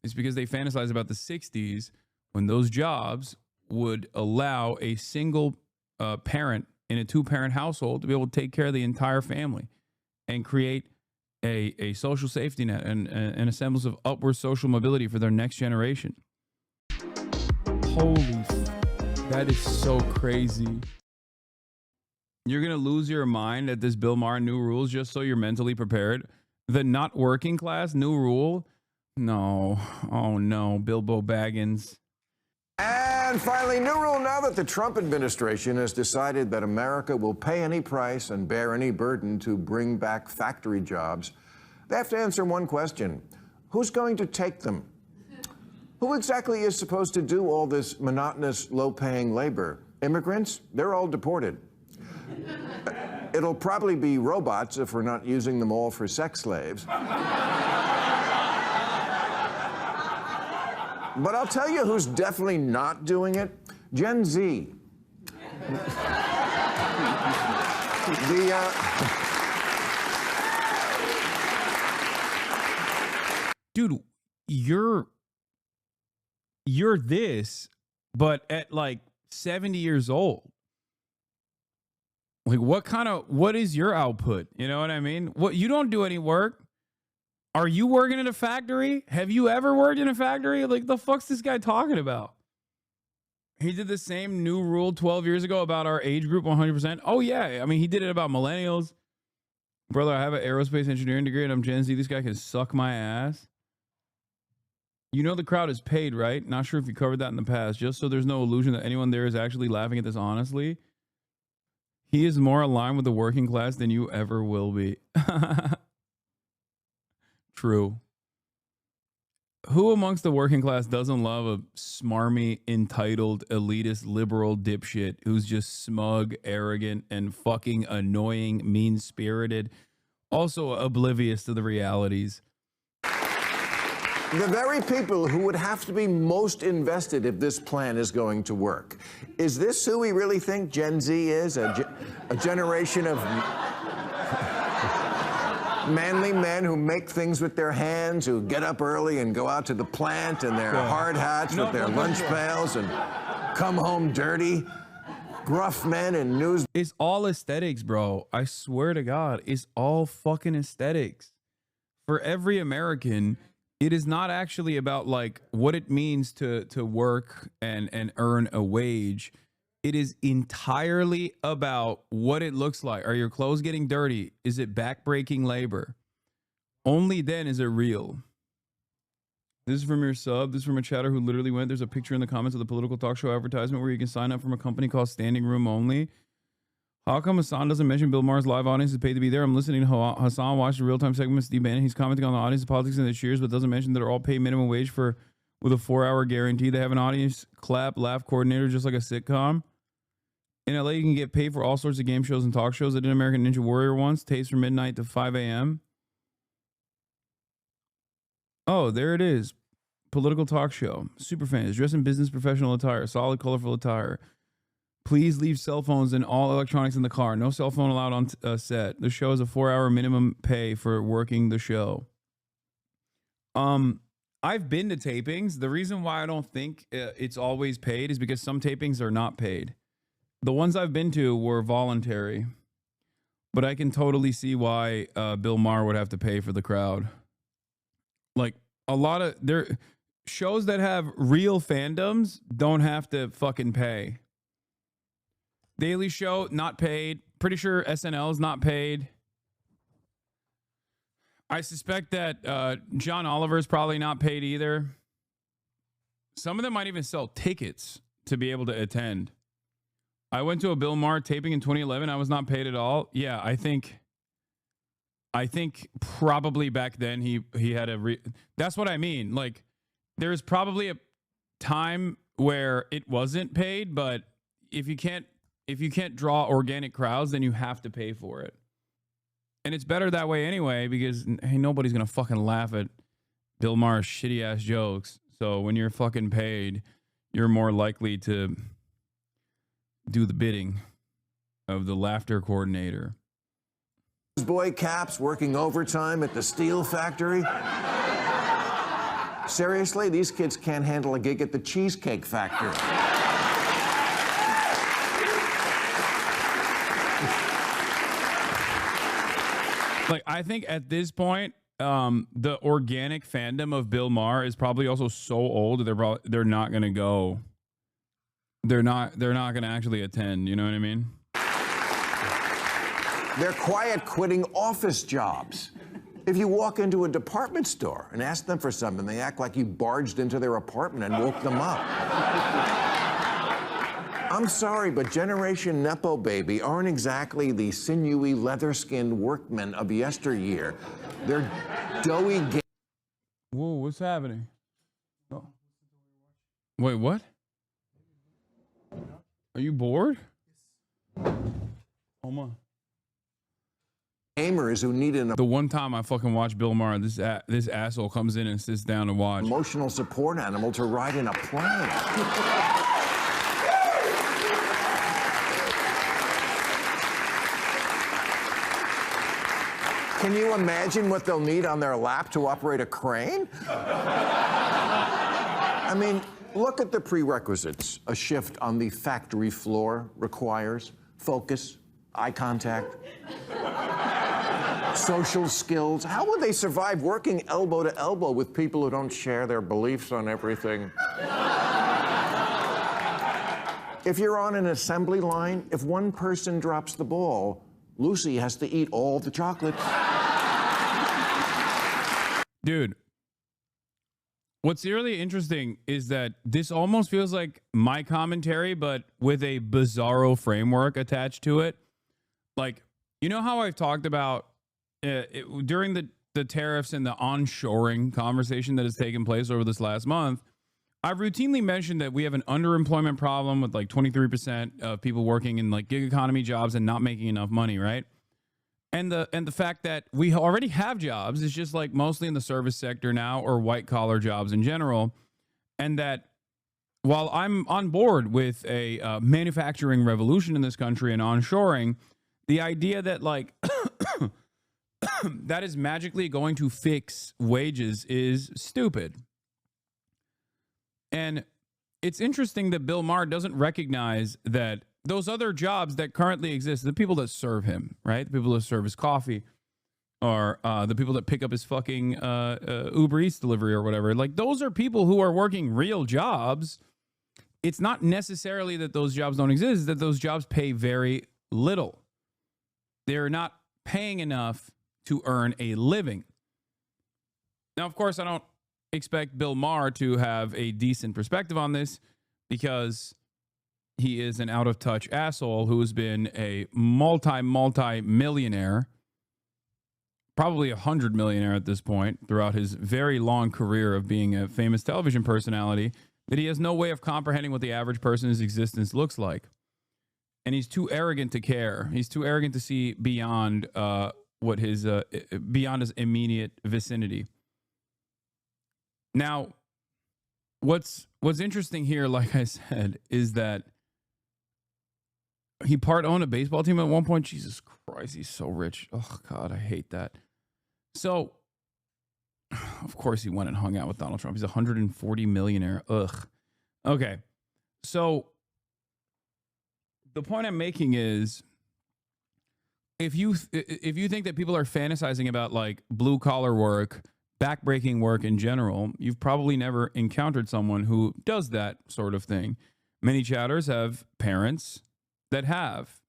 It's because they fantasize about the 60s when those jobs would allow a single parent in a 2-parent household to be able to take care of the entire family and create a social safety net and a semblance of upward social mobility for their next generation. Holy, that is so crazy. You're going to lose your mind at this Bill Maher new rules just so you're mentally prepared. The not working class new rule? No. Oh, no. Bilbo Baggins. And finally, new rule now that the Trump administration has decided that America will pay any price and bear any burden to bring back factory jobs. They have to answer one question. Who's going to take them? Who exactly is supposed to do all this monotonous, low-paying labor? Immigrants? They're all deported. It'll probably be robots if we're not using them all for sex slaves. But I'll tell you who's definitely not doing it. Gen Z. Dude, you're this, but at like 70 years old. Like, what is your output? You know what I mean? What, you don't do any work. Are you working in a factory? Have you ever worked in a factory? Like, the fuck's this guy talking about? He did the same new rule 12 years ago about our age group 100%. Oh, yeah. I mean, he did it about millennials. Brother, I have an aerospace engineering degree and I'm Gen Z. This guy can suck my ass. You know the crowd is paid, right? Not sure if you covered that in the past. Just so there's no illusion that anyone there is actually laughing at this honestly. He is more aligned with the working class than you ever will be. True. Who amongst the working class doesn't love a smarmy, entitled, elitist, liberal dipshit who's just smug, arrogant, and fucking annoying, mean-spirited, also oblivious to the realities? The very people who would have to be most invested if this plan is going to work. Is this who we really think Gen Z is? A generation of manly men who make things with their hands, who get up early and go out to the plant in their hard hats with their lunch pails and come home dirty? Gruff men in news. It's all aesthetics, bro. I swear to God, it's all fucking aesthetics. For every American, it is not actually about like what it means to work and earn a wage. It is entirely about what it looks like. Are your clothes getting dirty? Is it backbreaking labor? Only then is it real. This is from your sub. This is from a chatter who literally went. There's a picture in the comments of the political talk show advertisement where you can sign up from a company called Standing Room Only. How come Hasan doesn't mention Bill Maher's live audience is paid to be there? I'm listening to Hasan watch the real-time segment with Steve Bannon. He's commenting on the audience, the politics, and the cheers, but doesn't mention that they're all paid minimum wage with a 4-hour guarantee. They have an audience clap, laugh coordinator, just like a sitcom. In LA, you can get paid for all sorts of game shows and talk shows. I did American Ninja Warrior once, tapes from midnight to 5 a.m. Oh, there it is. Political talk show. Superfans, dress in business professional attire, solid, colorful attire. Please leave cell phones and all electronics in the car. No cell phone allowed on set. The show is a 4-hour minimum pay for working the show. I've been to tapings. The reason why I don't think it's always paid is because some tapings are not paid. The ones I've been to were voluntary, but I can totally see why Bill Maher would have to pay for the crowd. Like a lot of their shows that have real fandoms don't have to fucking pay. Daily Show, not paid. Pretty sure SNL is not paid. I suspect that John Oliver is probably not paid either. Some of them might even sell tickets to be able to attend. I went to a Bill Maher taping in 2011. I was not paid at all. Yeah, I think probably back then he had that's what I mean. Like, there's probably a time where it wasn't paid, but if you can't draw organic crowds, then you have to pay for it. And it's better that way anyway, because hey, nobody's going to fucking laugh at Bill Maher's shitty ass jokes. So when you're fucking paid, you're more likely to do the bidding of the laughter coordinator. Boy Caps working overtime at the steel factory. Seriously, these kids can't handle a gig at the Cheesecake Factory. Like, I think at this point, the organic fandom of Bill Maher is probably also so old they're not gonna go. They're not gonna actually attend. You know what I mean? They're quiet quitting office jobs. If you walk into a department store and ask them for something, they act like you barged into their apartment and woke them up. I'm sorry, but Generation Nepo Baby aren't exactly the sinewy, leather-skinned workmen of yesteryear. They're doughy. Whoa, what's happening? Oh. Wait, what? Are you bored? Oh my. Gamers who need an The one time I fucking watch Bill Maher, this asshole comes in and sits down to watch. emotional support animal to ride in a plane. Can you imagine what they'll need on their lap to operate a crane? I mean, look at the prerequisites a shift on the factory floor requires: focus, eye contact, social skills. How would they survive working elbow to elbow with people who don't share their beliefs on everything? If you're on an assembly line, if one person drops the ball, Lucy has to eat all the chocolate. Dude, what's really interesting is that this almost feels like my commentary, but with a bizarro framework attached to it. Like, you know how I've talked about during the tariffs and the onshoring conversation that has taken place over this last month, I've routinely mentioned that we have an underemployment problem with like 23% of people working in like gig economy jobs and not making enough money, right? And the fact that we already have jobs is just like mostly in the service sector now, or white collar jobs in general. And that while I'm on board with a manufacturing revolution in this country and onshoring, the idea that like that is magically going to fix wages is stupid. And it's interesting that Bill Maher doesn't recognize that those other jobs that currently exist, the people that serve him, right? The people that serve his coffee, or the people that pick up his fucking Uber Eats delivery or whatever. Like, those are people who are working real jobs. It's not necessarily that those jobs don't exist, it's that those jobs pay very little. They're not paying enough to earn a living. Now, of course, I don't expect Bill Maher to have a decent perspective on this, because he is an out-of-touch asshole who has been a multi-millionaire, probably 100 millionaire at this point, throughout his very long career of being a famous television personality, that he has no way of comprehending what the average person's existence looks like. And he's too arrogant to care. He's too arrogant to see beyond beyond his immediate vicinity. Now, what's interesting here, like I said, is that he part-owned a baseball team at one point. Jesus Christ, he's so rich. Oh, God, I hate that. So, of course, he went and hung out with Donald Trump. He's a 140 millionaire. Ugh. Okay. So, the point I'm making is, if you think that people are fantasizing about, like, blue-collar work, backbreaking work in general, you've probably never encountered someone who does that sort of thing. Many chatters have parents that have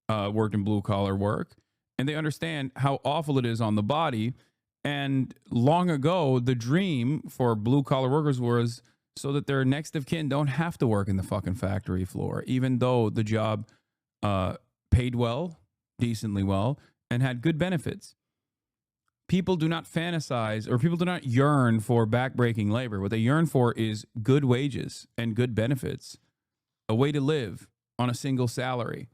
worked in blue-collar work, and they understand how awful it is on the body. And long ago, the dream for blue-collar workers was so that their next of kin don't have to work in the fucking factory floor, even though the job paid well, decently well, and had good benefits. People do not fantasize, or people do not yearn for backbreaking labor. What they yearn for is good wages and good benefits, a way to live on a single salary.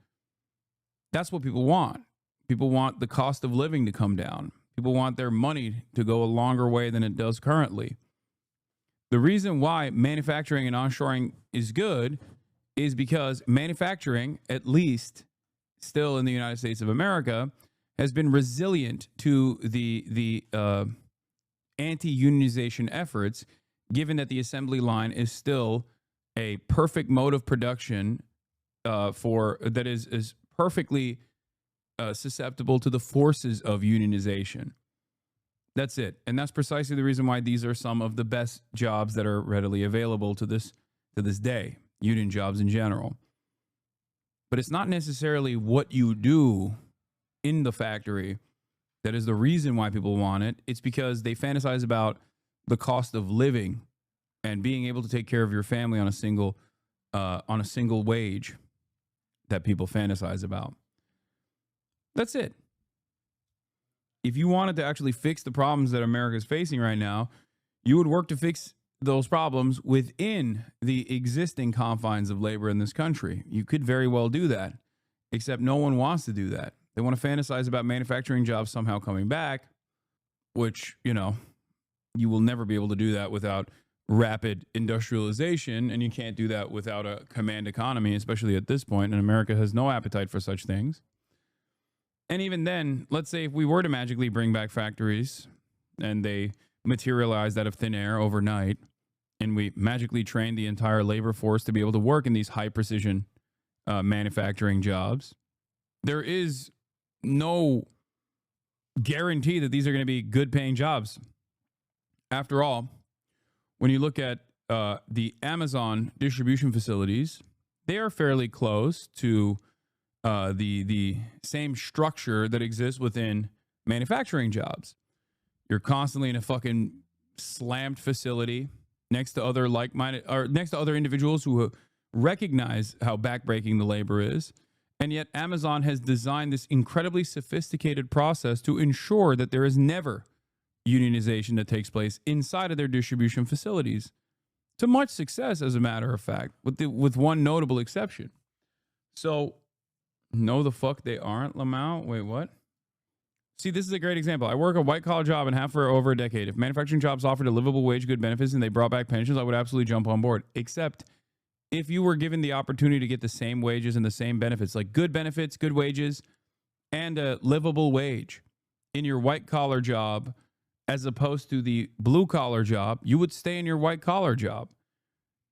That's what people want. People want the cost of living to come down. People want their money to go a longer way than it does currently. The reason why manufacturing and onshoring is good is because manufacturing, at least still in the United States of America, has been resilient to the anti-unionization efforts, given that the assembly line is still a perfect mode of production that is perfectly susceptible to the forces of unionization. That's it. And that's precisely the reason why these are some of the best jobs that are readily available to this day, union jobs in general. But it's not necessarily what you do in the factory that is the reason why people want it. It's because they fantasize about the cost of living and being able to take care of your family on a single wage that people fantasize about. That's it. If you wanted to actually fix the problems that America is facing right now, you would work to fix those problems within the existing confines of labor in this country. You could very well do that, except no one wants to do that. They want to fantasize about manufacturing jobs somehow coming back, which, you will never be able to do that without rapid industrialization, and you can't do that without a command economy, especially at this point, and America has no appetite for such things. And even then, let's say if we were to magically bring back factories and they materialized out of thin air overnight, and we magically trained the entire labor force to be able to work in these high precision manufacturing jobs, there is no guarantee that these are going to be good paying jobs. After all, when you look at the Amazon distribution facilities, they are fairly close to the same structure that exists within manufacturing jobs. You're constantly in a fucking slammed facility next to other like-minded or next to other individuals who recognize how backbreaking the labor is. And yet Amazon has designed this incredibly sophisticated process to ensure that there is never unionization that takes place inside of their distribution facilities, to much success, as a matter of fact, with one notable exception. So, no, the fuck they aren't, Lamau. Wait, what? See, this is a great example. I work a white-collar job and have for over a decade. If manufacturing jobs offered a livable wage, good benefits, and they brought back pensions, I would absolutely jump on board. Except if you were given the opportunity to get the same wages and the same benefits, like good benefits, good wages, and a livable wage in your white-collar job, as opposed to the blue-collar job, you would stay in your white-collar job.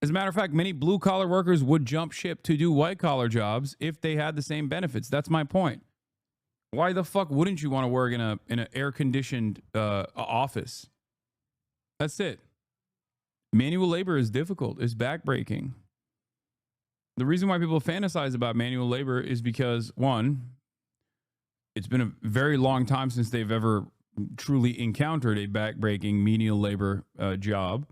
As a matter of fact, many blue-collar workers would jump ship to do white-collar jobs if they had the same benefits. That's my point. Why the fuck wouldn't you want to work in an air-conditioned office? That's it. Manual labor is difficult. It's backbreaking. The reason why people fantasize about manual labor is because, one, it's been a very long time since they've ever truly encountered a backbreaking menial labor job.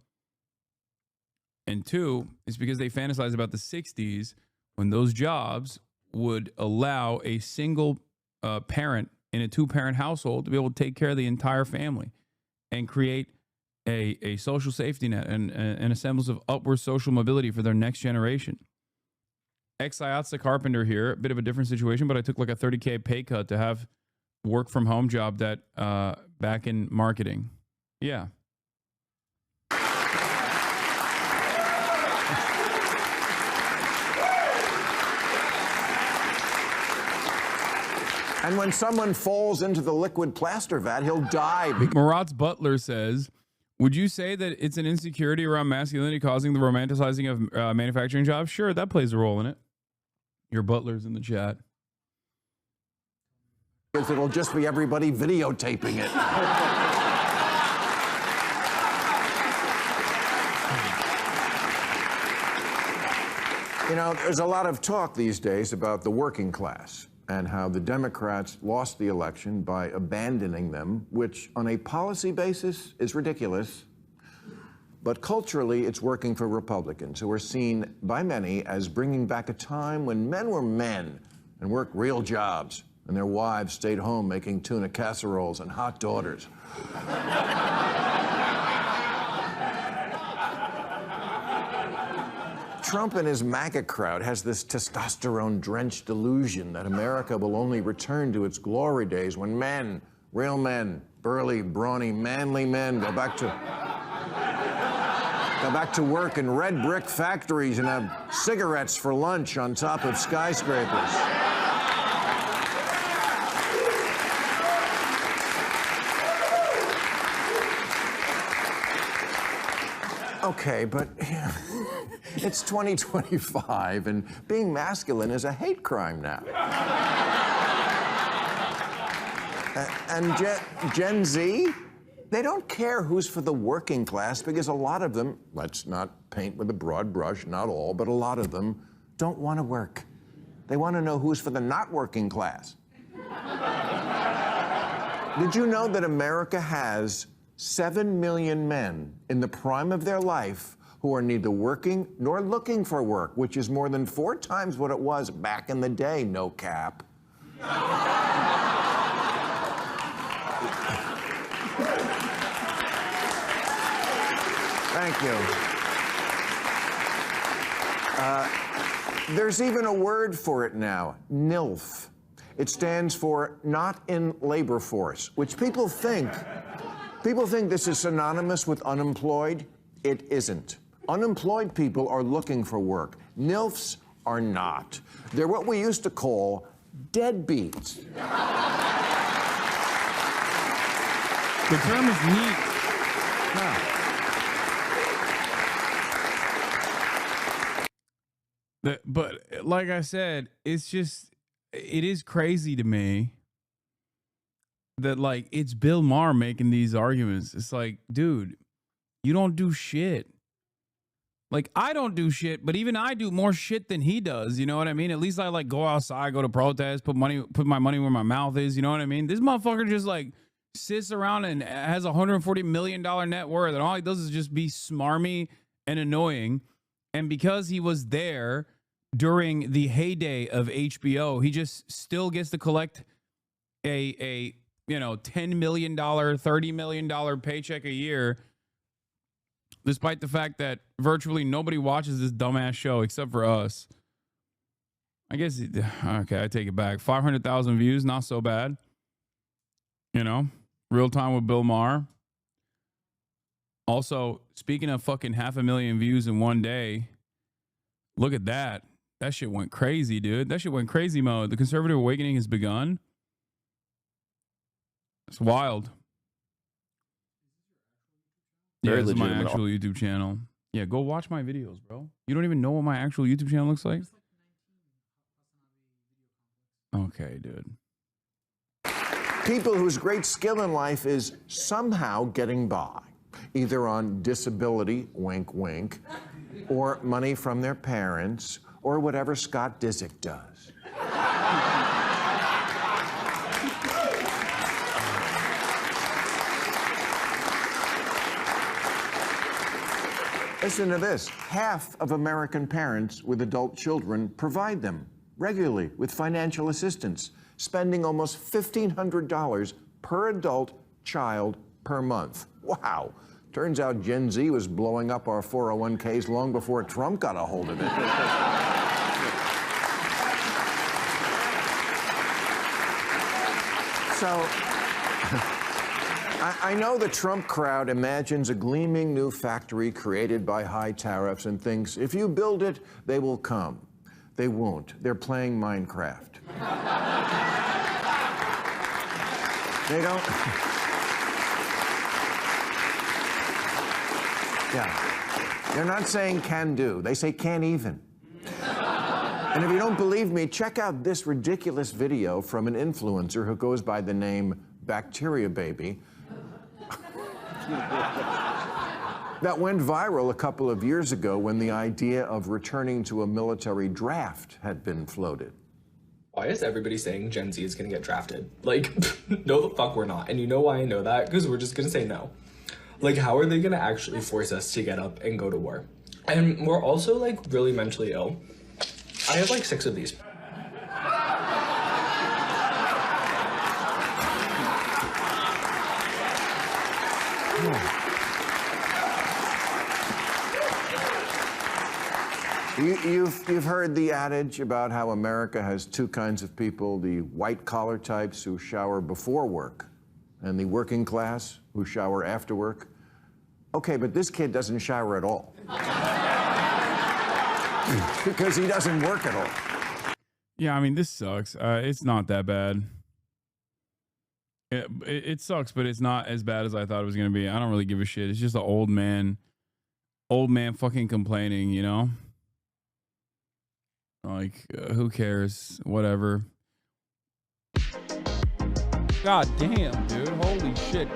And two, it's because they fantasize about the 60s when those jobs would allow a single parent in a two-parent household to be able to take care of the entire family and create a social safety net and a semblance of upward social mobility for their next generation. Ex-IATSA carpenter here, a bit of a different situation, but I took like a $30K pay cut to have work from home job that back in marketing. Yeah. And when someone falls into the liquid plaster vat, he'll die. Marat's butler says, would you say that it's an insecurity around masculinity causing the romanticizing of manufacturing jobs? Sure, that plays a role in it. Your butler's in the chat. It'll just be everybody videotaping it. You know, there's a lot of talk these days about the working class and how the Democrats lost the election by abandoning them, which on a policy basis is ridiculous. But culturally, it's working for Republicans, who are seen by many as bringing back a time when men were men and worked real jobs, and their wives stayed home making tuna casseroles and hot daughters. Trump and his MAGA crowd has this testosterone-drenched delusion that America will only return to its glory days when men, real men, burly, brawny, manly men go back to work in red brick factories and have cigarettes for lunch on top of skyscrapers. Okay, but it's 2025, and being masculine is a hate crime now. And Gen Z, they don't care who's for the working class because a lot of them, let's not paint with a broad brush, not all, but a lot of them don't want to work. They want to know who's for the not working class. Did you know that America has 7 million men in the prime of their life who are neither working nor looking for work, which is more than 4 times what it was back in the day, no cap. Thank you. There's even a word for it now, NILF. It stands for not in labor force, which people think this is synonymous with unemployed. It isn't. Unemployed people are looking for work. NILFs are not. They're what we used to call deadbeats. The term is neat. But like I said, it is crazy to me that like it's Bill Maher making these arguments. It's like, dude, you don't do shit. Like, I don't do shit, but even I do more shit than he does. You know what I mean? At least I like go outside, go to protests, put my money where my mouth is. You know what I mean? This motherfucker just like sits around and has $140 million net worth, and all he does is just be smarmy and annoying. And because he was there during the heyday of HBO, he just still gets to collect a $10 million, $30 million paycheck a year, despite the fact that virtually nobody watches this dumbass show except for us. I guess, okay, I take it back. 500,000 views, not so bad. You know, real time with Bill Maher. Also, speaking of fucking 500,000 views in one day, look at that. That shit went crazy, dude. That shit went crazy mode. The conservative awakening has begun. It's wild. Yeah, this is my actual YouTube channel. Yeah, go watch my videos, bro. You don't even know what my actual YouTube channel looks like? Okay, dude. People whose great skill in life is somehow getting by, either on disability, wink, wink, or money from their parents, or whatever Scott Disick does. Listen to this. Half of American parents with adult children provide them regularly with financial assistance, spending almost $1,500 per adult child per month. Wow. Turns out Gen Z was blowing up our 401ks long before Trump got a hold of it. So, I know the Trump crowd imagines a gleaming new factory created by high tariffs and thinks, if you build it, they will come. They won't. They're playing Minecraft. They don't... Yeah. They're not saying can do. They say can't even. And if you don't believe me, check out this ridiculous video from an influencer who goes by the name Bacteria Baby that went viral a couple of years ago when the idea of returning to a military draft had been floated. Why is everybody saying Gen Z is going to get drafted? Like, no the fuck we're not. And you know why I know that? Because we're just going to say no. Like, how are they going to actually force us to get up and go to war? And we're also, like, really mentally ill. I have, like, 6 of these. You've heard the adage about how America has 2 kinds of people, the white-collar types who shower before work and the working class who shower after work. Okay, but this kid doesn't shower at all. Because he doesn't work at all. Yeah, I mean, this sucks. It's not that bad. It sucks, but it's not as bad as I thought it was going to be. I don't really give a shit. It's just an old man old man fucking complaining, you know? Like, who cares? Whatever. God damn, dude. Holy shit.